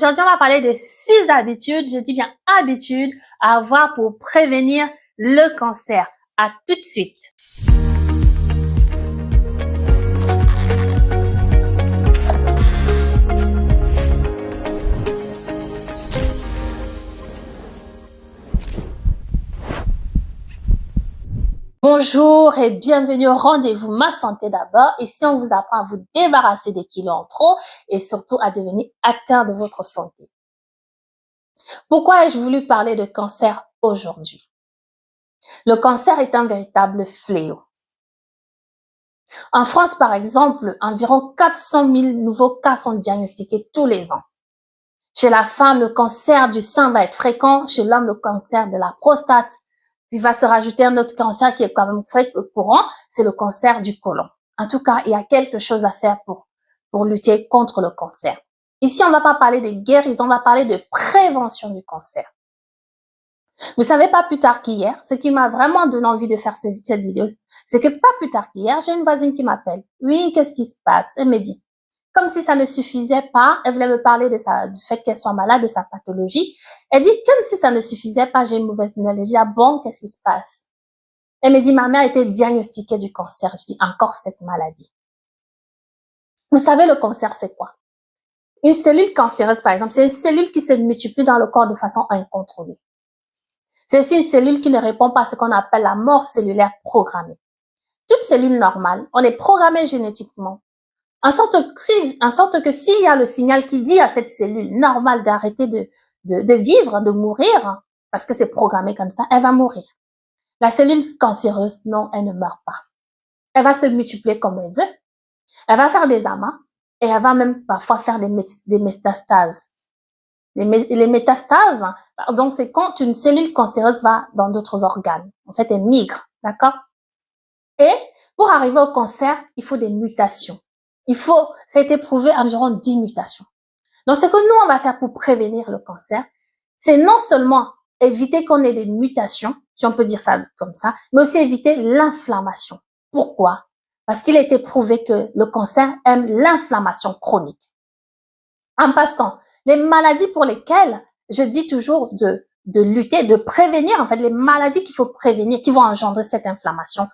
Aujourd'hui, on va parler de 6 habitudes, je dis bien habitudes, à avoir pour prévenir le cancer. À tout de suite. Bonjour et bienvenue au rendez-vous Ma Santé d'abord. Ici, on vous apprend à vous débarrasser des kilos en trop et surtout à devenir acteur de votre santé. Pourquoi ai-je voulu parler de cancer aujourd'hui? Le cancer est un véritable fléau. En France, par exemple, environ 400 000 nouveaux cas sont diagnostiqués tous les ans. Chez la femme, le cancer du sein va être fréquent. Chez l'homme, le cancer de la prostate. Il va se rajouter un autre cancer qui est quand même très courant, c'est le cancer du côlon. En tout cas, il y a quelque chose à faire pour lutter contre le cancer. Ici, on ne va pas parler de guérison, on va parler de prévention du cancer. Vous savez, pas plus tard qu'hier, ce qui m'a vraiment donné envie de faire cette vidéo, c'est que pas plus tard qu'hier, j'ai une voisine qui m'appelle. Oui, qu'est-ce qui se passe? Elle me dit, comme si ça ne suffisait pas, elle voulait me parler du fait qu'elle soit malade, de sa pathologie. Elle dit, comme si ça ne suffisait pas, j'ai une mauvaise nouvelle. Je dis, ah bon, qu'est-ce qui se passe? Elle me dit, ma mère a été diagnostiquée du cancer. Je dis, encore cette maladie. Vous savez, le cancer, c'est quoi? Une cellule cancéreuse, par exemple, c'est une cellule qui se multiplie dans le corps de façon incontrôlée. C'est aussi une cellule qui ne répond pas à ce qu'on appelle la mort cellulaire programmée. Toute cellule normale, on est programmé génétiquement. En sorte que s'il y a le signal qui dit à cette cellule normale d'arrêter de vivre, de mourir, parce que c'est programmé comme ça, elle va mourir. La cellule cancéreuse, non, elle ne meurt pas. Elle va se multiplier comme elle veut. Elle va faire des amas et elle va même parfois faire des métastases. Les métastases, donc c'est quand une cellule cancéreuse va dans d'autres organes. En fait, elle migre, d'accord? Et pour arriver au cancer, il faut des mutations. Ça a été prouvé environ 10 mutations. Donc, ce que nous, on va faire pour prévenir le cancer, c'est non seulement éviter qu'on ait des mutations, si on peut dire ça comme ça, mais aussi éviter l'inflammation. Pourquoi? Parce qu'il a été prouvé que le cancer aime l'inflammation chronique. En passant, les maladies pour lesquelles je dis toujours de lutter, de prévenir, en fait, les maladies qu'il faut prévenir, qui vont engendrer cette inflammation.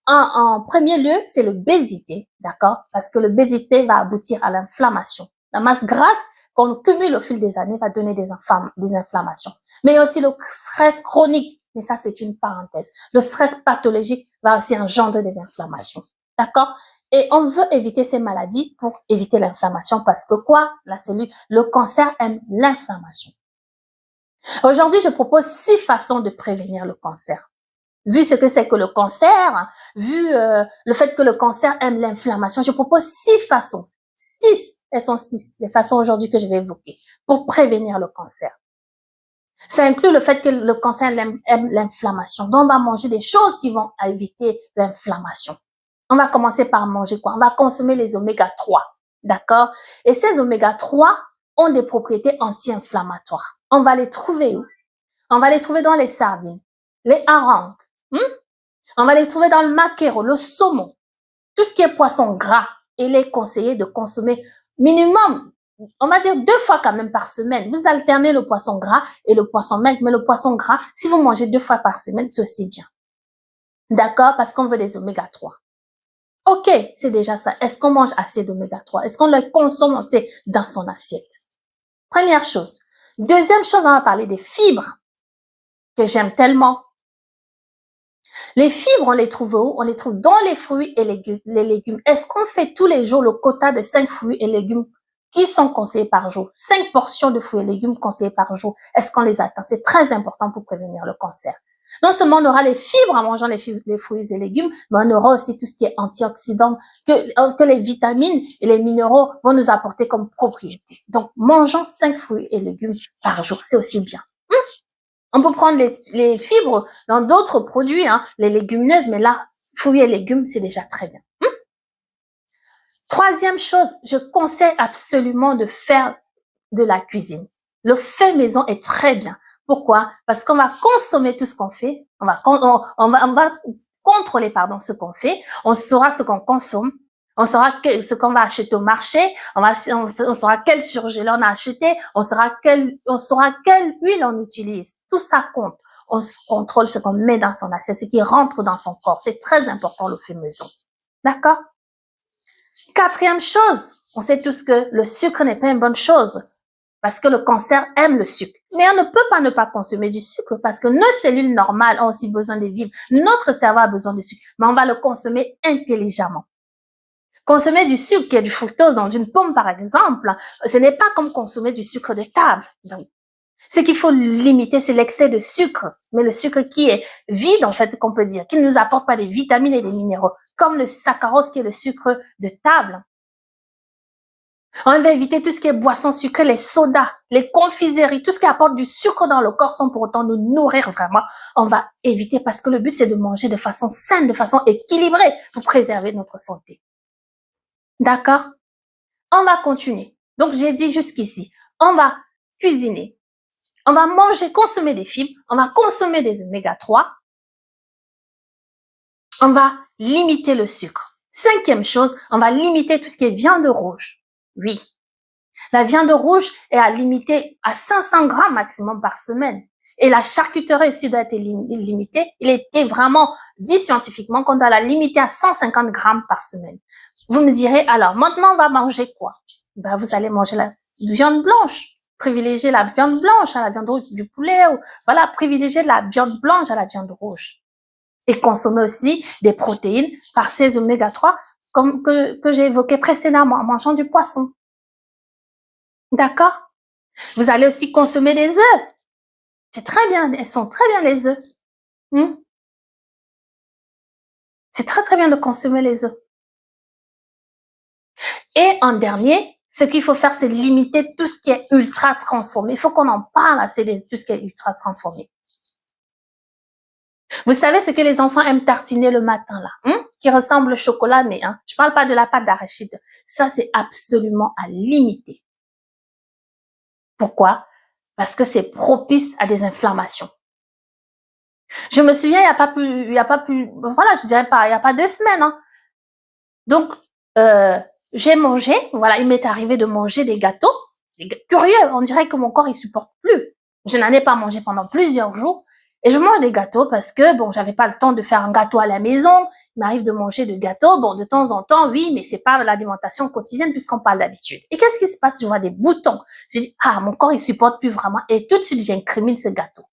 En premier lieu, c'est l'obésité, d'accord? Parce que l'obésité va aboutir à l'inflammation. La masse grasse qu'on cumule au fil des années va donner des inflammations. Mais il y a aussi le stress chronique, mais ça c'est une parenthèse. Le stress pathologique va aussi engendrer des inflammations, d'accord? Et on veut éviter ces maladies pour éviter l'inflammation parce que quoi? Le cancer aime l'inflammation. Aujourd'hui, je propose 6 façons de prévenir le cancer. Vu ce que c'est que le cancer, vu le fait que le cancer aime l'inflammation, je propose 6 façons. 6, elles sont 6, les façons aujourd'hui que je vais évoquer pour prévenir le cancer. Ça inclut le fait que le cancer aime l'inflammation. Donc, on va manger des choses qui vont éviter l'inflammation. On va commencer par manger quoi? On va consommer les oméga 3, d'accord? Et ces oméga 3 ont des propriétés anti-inflammatoires. On va les trouver où? On va les trouver dans les sardines, les harengs. On va les trouver dans le maquereau, le saumon. Tout ce qui est poisson gras, il est conseillé de consommer minimum, on va dire 2 fois quand même par semaine. Vous alternez le poisson gras et le poisson maigre, mais le poisson gras, si vous mangez 2 fois par semaine, c'est aussi bien. D'accord? Parce qu'on veut des oméga 3. Ok, c'est déjà ça. Est-ce qu'on mange assez d'oméga 3? Est-ce qu'on les consomme assez dans son assiette? Première chose. Deuxième chose, on va parler des fibres que j'aime tellement. Les fibres, on les trouve où? On les trouve dans les fruits et les légumes. Est-ce qu'on fait tous les jours le quota de 5 fruits et légumes qui sont conseillés par jour? 5 portions de fruits et légumes conseillés par jour. Est-ce qu'on les atteint? C'est très important pour prévenir le cancer. Non seulement on aura les fibres en mangeant les fruits et légumes, mais on aura aussi tout ce qui est antioxydant que les vitamines et les minéraux vont nous apporter comme propriété. Donc, mangeons 5 fruits et légumes par jour. C'est aussi bien. On peut prendre les fibres dans d'autres produits, les légumineuses, mais là, fruits et légumes, c'est déjà très bien. Troisième chose, je conseille absolument de faire de la cuisine. Le fait maison est très bien. Pourquoi? Parce qu'on va consommer tout ce qu'on fait, on va contrôler ce qu'on fait, on saura ce qu'on consomme, On saura ce qu'on va acheter au marché, on saura quel surgelé on a acheté, on saura quelle huile on utilise. Tout ça compte. On contrôle ce qu'on met dans son assiette, ce qui rentre dans son corps. C'est très important, le fait maison. D'accord? Quatrième chose, on sait tous que le sucre n'est pas une bonne chose parce que le cancer aime le sucre. Mais on ne peut pas ne pas consommer du sucre parce que nos cellules normales ont aussi besoin de vivre. Notre cerveau a besoin de sucre, mais on va le consommer intelligemment. Consommer du sucre qui est du fructose dans une pomme, par exemple, ce n'est pas comme consommer du sucre de table. Donc, ce qu'il faut limiter, c'est l'excès de sucre, mais le sucre qui est vide, en fait, qu'on peut dire, qui ne nous apporte pas des vitamines et des minéraux, comme le saccharose qui est le sucre de table. On va éviter tout ce qui est boissons sucrées, les sodas, les confiseries, tout ce qui apporte du sucre dans le corps sans pour autant nous nourrir vraiment. On va éviter parce que le but, c'est de manger de façon saine, de façon équilibrée pour préserver notre santé. D'accord? On va continuer. Donc, j'ai dit jusqu'ici, on va cuisiner, on va manger, consommer des fibres, on va consommer des oméga 3, on va limiter le sucre. Cinquième chose, on va limiter tout ce qui est viande rouge. Oui, la viande rouge est à limiter à 500 grammes maximum par semaine. Et la charcuterie aussi doit être limitée. Il était vraiment dit scientifiquement qu'on doit la limiter à 150 grammes par semaine. Vous me direz, alors, maintenant, on va manger quoi? Ben, vous allez manger la viande blanche. Privilégier la viande blanche à la viande rouge du poulet. Ou, voilà, privilégier la viande blanche à la viande rouge. Et consommer aussi des protéines par ces oméga 3, comme que j'ai évoqué précédemment, en mangeant du poisson. D'accord? Vous allez aussi consommer des œufs. C'est très bien, elles sont très bien les œufs. C'est très très bien de consommer les œufs. Et en dernier, ce qu'il faut faire, c'est limiter tout ce qui est ultra transformé. Il faut qu'on en parle assez de tout ce qui est ultra transformé. Vous savez ce que les enfants aiment tartiner le matin là, qui ressemble au chocolat, mais je parle pas de la pâte d'arachide. Ça, c'est absolument à limiter. Pourquoi? Parce que c'est propice à des inflammations. Je me souviens, il y a pas plus, voilà, je dirais pas, il y a pas 2 semaines, Donc, j'ai mangé, voilà, il m'est arrivé de manger des gâteaux. Curieux, on dirait que mon corps, il supporte plus. Je n'en ai pas mangé pendant plusieurs jours. Et je mange des gâteaux parce que, bon, j'avais pas le temps de faire un gâteau à la maison. Il m'arrive de manger des gâteaux. Bon, de temps en temps, oui, mais c'est pas l'alimentation quotidienne puisqu'on parle d'habitude. Et qu'est-ce qui se passe? Je vois des boutons. J'ai dit, mon corps, il supporte plus vraiment. Et tout de suite, j'incrimine ce gâteau.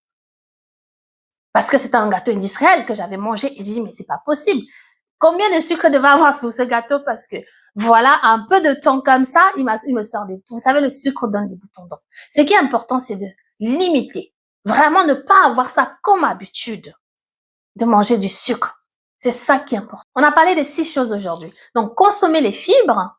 Parce que c'était un gâteau industriel que j'avais mangé. Et j'ai dit, mais c'est pas possible. Combien de sucre devait avoir pour ce gâteau? Parce que, voilà, un peu de temps comme ça, il me sort des, vous savez, le sucre donne des boutons. Donc, ce qui est important, c'est de limiter. Vraiment ne pas avoir ça comme habitude de manger du sucre. C'est ça qui est important. On a parlé de 6 choses aujourd'hui. Donc, consommer les fibres,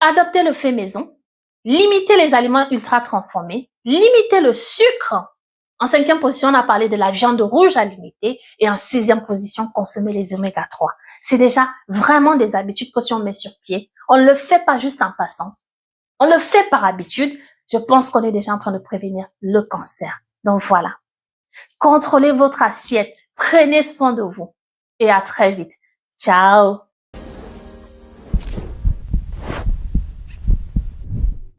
adopter le fait maison, limiter les aliments ultra transformés, limiter le sucre. En 5e position, on a parlé de la viande rouge à limiter. Et en 6e position, consommer les oméga 3. C'est déjà vraiment des habitudes que si on met sur pied, on ne le fait pas juste en passant. On le fait par habitude. Je pense qu'on est déjà en train de prévenir le cancer. Donc voilà. Contrôlez votre assiette. Prenez soin de vous. Et à très vite. Ciao.